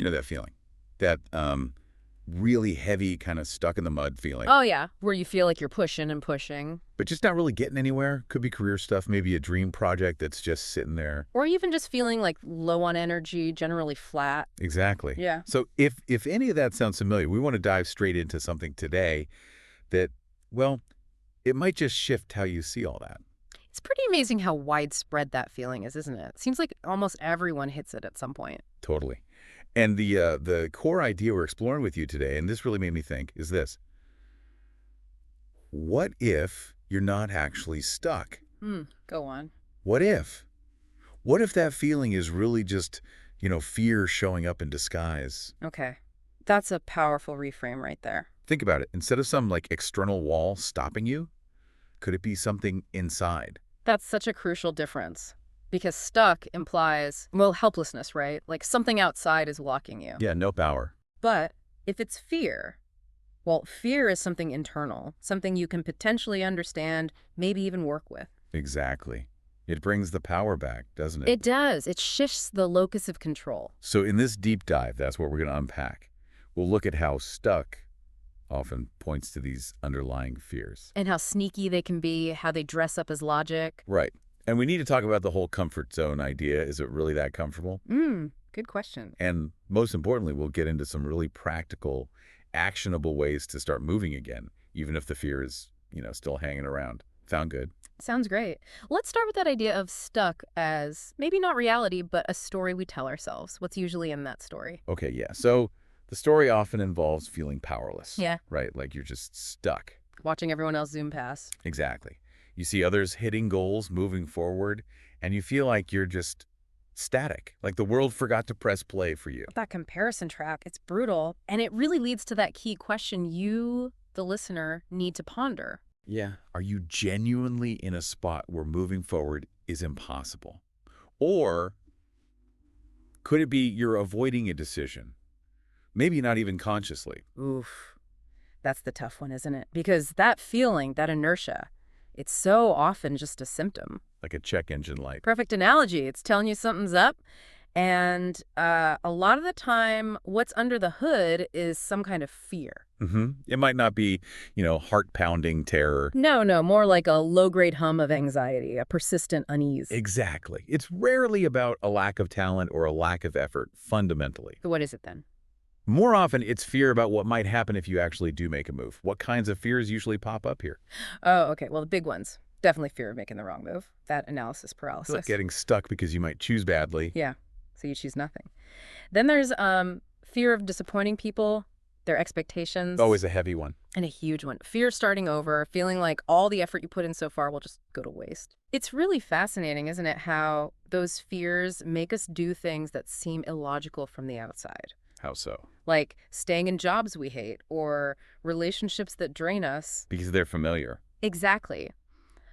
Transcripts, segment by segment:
You know that feeling? That really heavy, kind of stuck in the mud feeling. Oh, yeah, where you feel like you're pushing and pushing. But just not really getting anywhere. Could be career stuff, maybe a dream project that's just sitting there. Or even just feeling like low on energy, generally flat. Exactly. Yeah. So if any of that sounds familiar, we want to dive straight into something today that, well, it might just shift how you see all that. It's pretty amazing how widespread that feeling is, isn't it? Seems like almost everyone hits it at some point. Totally. And the core idea we're exploring with you today, and this really made me think, is this. What if you're not actually stuck? Go on. What if? What if that feeling is really just, fear showing up in disguise? Okay. That's a powerful reframe right there. Think about it. Instead of some, external wall stopping you, could it be something inside? That's such a crucial difference. Because stuck implies, well, helplessness, right? Like something outside is blocking you. Yeah, no power. But if it's fear, well, fear is something internal, something you can potentially understand, maybe even work with. Exactly. It brings the power back, doesn't it? It does. It shifts the locus of control. So in this deep dive, that's what we're going to unpack. We'll look at how stuck often points to these underlying fears. And how sneaky they can be, how they dress up as logic. Right. And we need to talk about the whole comfort zone idea. Is it really that comfortable? Good question. And most importantly, we'll get into some really practical, actionable ways to start moving again, even if the fear is, still hanging around. Sound good? Sounds great. Let's start with that idea of stuck as maybe not reality, but a story we tell ourselves. What's usually in that story? Okay, yeah. So the story often involves feeling powerless. Yeah. Right? Like you're just stuck. Watching everyone else zoom past. Exactly. You see others hitting goals, moving forward, and you feel like you're just static, like the world forgot to press play for you. That comparison trap, it's brutal. And it really leads to that key question you, the listener, need to ponder. Yeah. Are you genuinely in a spot where moving forward is impossible? Or could it be you're avoiding a decision? Maybe not even consciously. Oof. That's the tough one, isn't it? Because that feeling, that inertia, it's so often just a symptom. Like a check engine light. Perfect analogy. It's telling you something's up. And a lot of the time, what's under the hood is some kind of fear. It might not be, heart-pounding terror. No, more like a low-grade hum of anxiety, a persistent unease. Exactly. It's rarely about a lack of talent or a lack of effort, fundamentally. So what is it then? More often, it's fear about what might happen if you actually do make a move. What kinds of fears usually pop up here? Oh, okay. Well, the big ones. Definitely fear of making the wrong move. That analysis paralysis. Like getting stuck because you might choose badly. Yeah. So you choose nothing. Then there's fear of disappointing people, their expectations. Always a heavy one. And a huge one. Fear of starting over, feeling like all the effort you put in so far will just go to waste. It's really fascinating, isn't it, how those fears make us do things that seem illogical from the outside. How so? Like staying in jobs we hate or relationships that drain us. Because they're familiar. Exactly.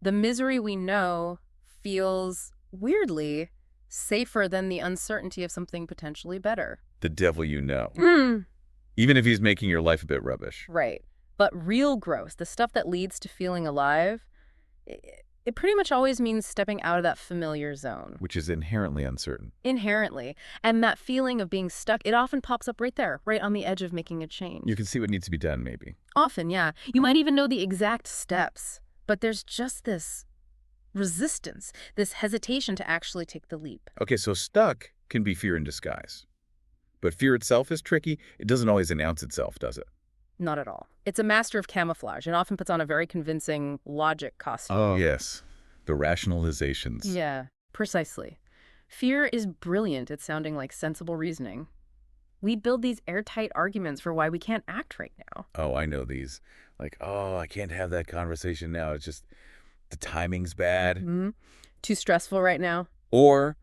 The misery we know feels, weirdly, safer than the uncertainty of something potentially better. The devil you know. Even if he's making your life a bit rubbish. Right. But real growth, the stuff that leads to feeling alive, it pretty much always means stepping out of that familiar zone. Which is inherently uncertain. Inherently. And that feeling of being stuck, it often pops up right there, right on the edge of making a change. You can see what needs to be done, maybe. Often, yeah. You might even know the exact steps, but there's just this resistance, this hesitation to actually take the leap. Okay, so stuck can be fear in disguise. But fear itself is tricky. It doesn't always announce itself, does it? Not at all. It's a master of camouflage and often puts on a very convincing logic costume. Oh, yes. The rationalizations. Yeah, precisely. Fear is brilliant at sounding like sensible reasoning. We build these airtight arguments for why we can't act right now. Oh, I know these. Like, oh, I can't have that conversation now. It's just the timing's bad. Too stressful right now. Or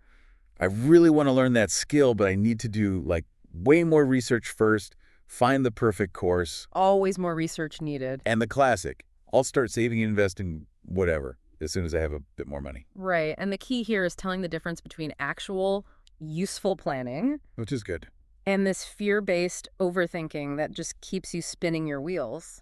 I really want to learn that skill, but I need to do way more research first, find the perfect course. Always more research needed. And the classic, I'll start saving and investing whatever as soon as I have a bit more money. Right. And the key here is telling the difference between actual, useful planning, which is good, and this fear-based overthinking that just keeps you spinning your wheels.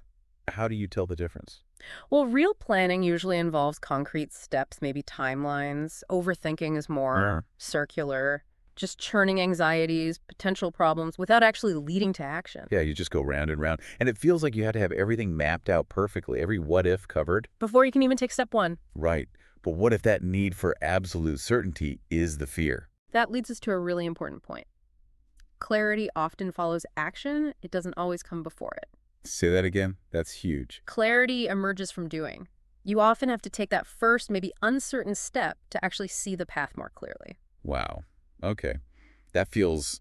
How do you tell the difference? Well, real planning usually involves concrete steps, maybe timelines. Overthinking is more circular, just churning anxieties, potential problems, without actually leading to action. Yeah, you just go round and round. And it feels like you had to have everything mapped out perfectly, every what-if covered. Before you can even take step one. Right. But what if that need for absolute certainty is the fear? That leads us to a really important point. Clarity often follows action. It doesn't always come before it. Say that again? That's huge. Clarity emerges from doing. You often have to take that first, maybe uncertain step to actually see the path more clearly. Wow. Okay. That feels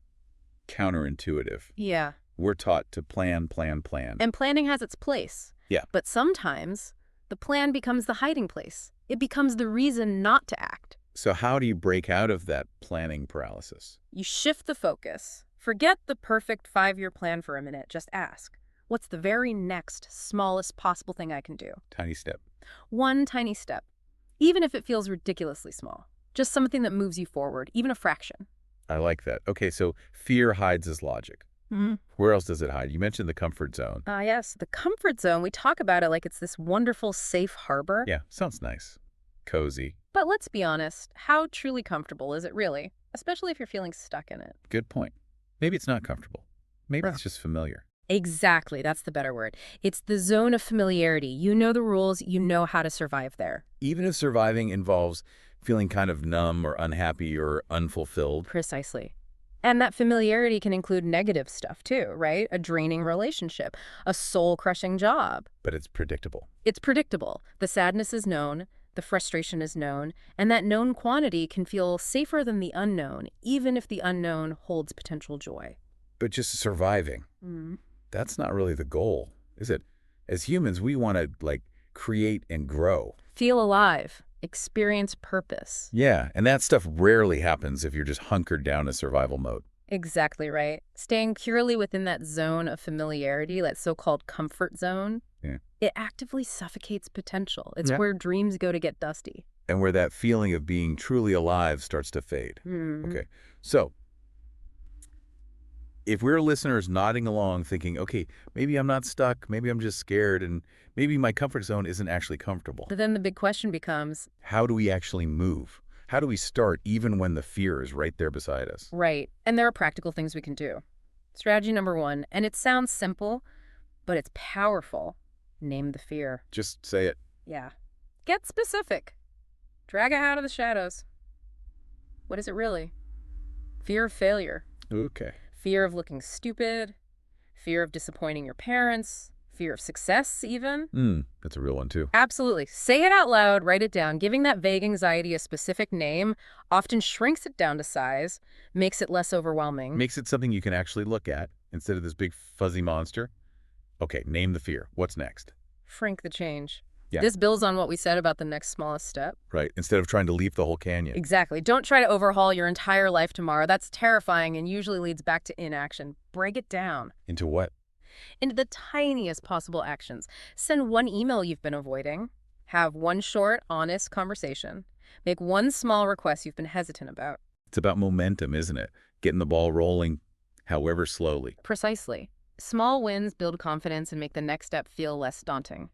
counterintuitive. Yeah. We're taught to plan, plan, plan. And planning has its place. Yeah. But sometimes the plan becomes the hiding place. It becomes the reason not to act. So how do you break out of that planning paralysis? You shift the focus. Forget the perfect 5-year plan for a minute. Just ask, what's the very next smallest possible thing I can do? Tiny step. One tiny step, even if it feels ridiculously small. Just something that moves you forward, even a fraction. I like that. Okay, so fear hides as logic. Where else does it hide? You mentioned the comfort zone. Yes, the comfort zone, we talk about it like it's this wonderful safe harbor. Yeah, sounds nice. Cozy. But let's be honest, how truly comfortable is it really? Especially if you're feeling stuck in it. Good point. Maybe it's not comfortable. Maybe Right. it's just familiar. Exactly, that's the better word. It's the zone of familiarity. You know the rules, you know how to survive there. Even if surviving involves feeling kind of numb or unhappy or unfulfilled. Precisely. And that familiarity can include negative stuff too, right? A draining relationship, a soul-crushing job. But it's predictable. It's predictable. The sadness is known, the frustration is known, and that known quantity can feel safer than the unknown, even if the unknown holds potential joy. But just surviving, that's not really the goal, is it? As humans, we want to, create and grow. Feel alive. Experience purpose. Yeah, and that stuff rarely happens if you're just hunkered down in survival mode. Exactly right. Staying purely within that zone of familiarity, that so-called comfort zone, it actively suffocates potential. It's where dreams go to get dusty. And where that feeling of being truly alive starts to fade. Okay, so if we're listeners nodding along thinking, okay, maybe I'm not stuck, maybe I'm just scared, and maybe my comfort zone isn't actually comfortable. But then the big question becomes, How do we actually move? How do we start even when the fear is right there beside us? right, and there are practical things we can do. Strategy number 1, and it sounds simple, but it's powerful. Name the fear. Just say it. Yeah. Get specific. Drag it out of the shadows. What is it really? Fear of failure. Okay. Fear of looking stupid. Fear of disappointing your parents. Fear of success, even. That's a real one, too. Absolutely. Say it out loud, write it down. Giving that vague anxiety a specific name often shrinks it down to size, makes it less overwhelming. Makes it something you can actually look at instead of this big fuzzy monster. Okay, name the fear. What's next? Shrink the change. Yeah. This builds on what we said about the next smallest step. Right, instead of trying to leap the whole canyon. Exactly. Don't try to overhaul your entire life tomorrow. That's terrifying and usually leads back to inaction. Break it down Into what? into the tiniest possible actions. Send one email you've been avoiding. Have one short, honest conversation. Make one small request you've been hesitant about. It's about momentum, isn't it? Getting the ball rolling, however slowly. Precisely. Small wins build confidence and make the next step feel less daunting.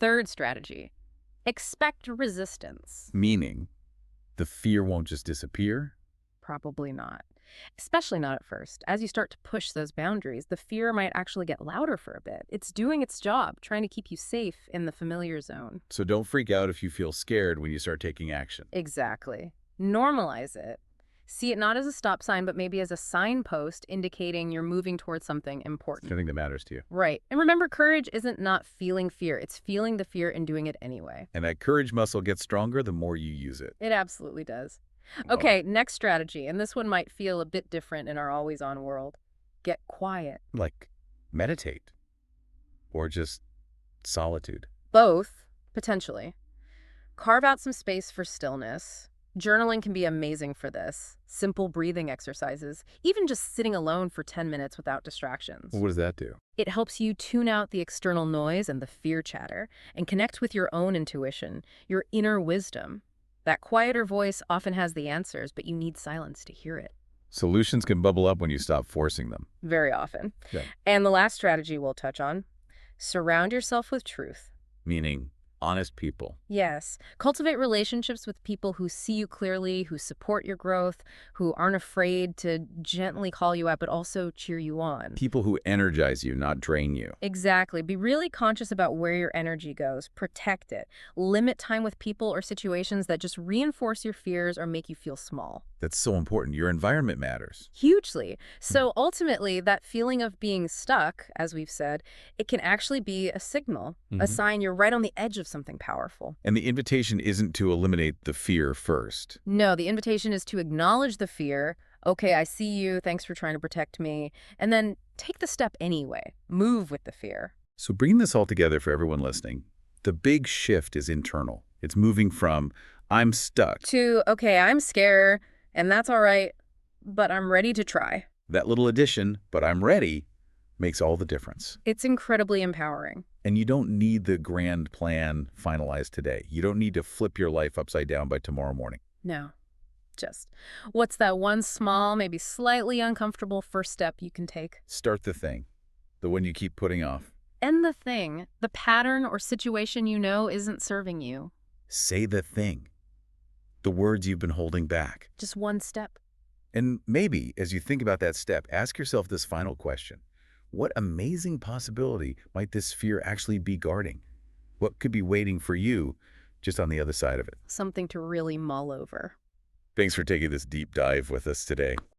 Third strategy, expect resistance. Meaning, the fear won't just disappear. Probably not. Especially not at first. As you start to push those boundaries, the fear might actually get louder for a bit. It's doing its job, trying to keep you safe in the familiar zone. So don't freak out if you feel scared when you start taking action. Exactly. Normalize it. See it not as a stop sign, but maybe as a signpost indicating you're moving towards something important. Something that matters to you. Right. And remember, courage isn't not feeling fear. It's feeling the fear and doing it anyway. And that courage muscle gets stronger the more you use it. It absolutely does. Okay, next strategy, and this one might feel a bit different in our always-on world. Get quiet. Like meditate. Or just solitude. Both, potentially. Carve out some space for stillness. Journaling can be amazing for this. Simple breathing exercises, even just sitting alone for 10 minutes without distractions. What does that do? It helps you tune out the external noise and the fear chatter and connect with your own intuition, your inner wisdom. That quieter voice often has the answers, but you need silence to hear it. Solutions can bubble up when you stop forcing them. Very often. Yeah. And the last strategy we'll touch on, surround yourself with truth. Meaning honest people. Yes. Cultivate relationships with people who see you clearly, who support your growth, who aren't afraid to gently call you out, but also cheer you on. People who energize you, not drain you. Exactly. Be really conscious about where your energy goes. Protect it. Limit time with people or situations that just reinforce your fears or make you feel small. That's so important. Your environment matters. Hugely. So ultimately, that feeling of being stuck, as we've said, it can actually be a signal, a Mhm. sign you're right on the edge of something powerful. And the invitation isn't to eliminate the fear first. No, the invitation is to acknowledge the fear. Okay, I see you. Thanks for trying to protect me. And then take the step anyway. Move with the fear. So bringing this all together for everyone listening, the big shift is internal. It's moving from, I'm stuck. To, okay, I'm scared, and that's all right, but I'm ready to try. That little addition, but I'm ready, makes all the difference. It's incredibly empowering. And you don't need the grand plan finalized today. You don't need to flip your life upside down by tomorrow morning. No, just what's that one small, maybe slightly uncomfortable first step you can take? Start the thing, the one you keep putting off. End the thing, the pattern or situation you know isn't serving you. Say the thing, the words you've been holding back. Just one step. And maybe, as you think about that step, ask yourself this final question. What amazing possibility might this fear actually be guarding? What could be waiting for you just on the other side of it? Something to really mull over. Thanks for taking this deep dive with us today.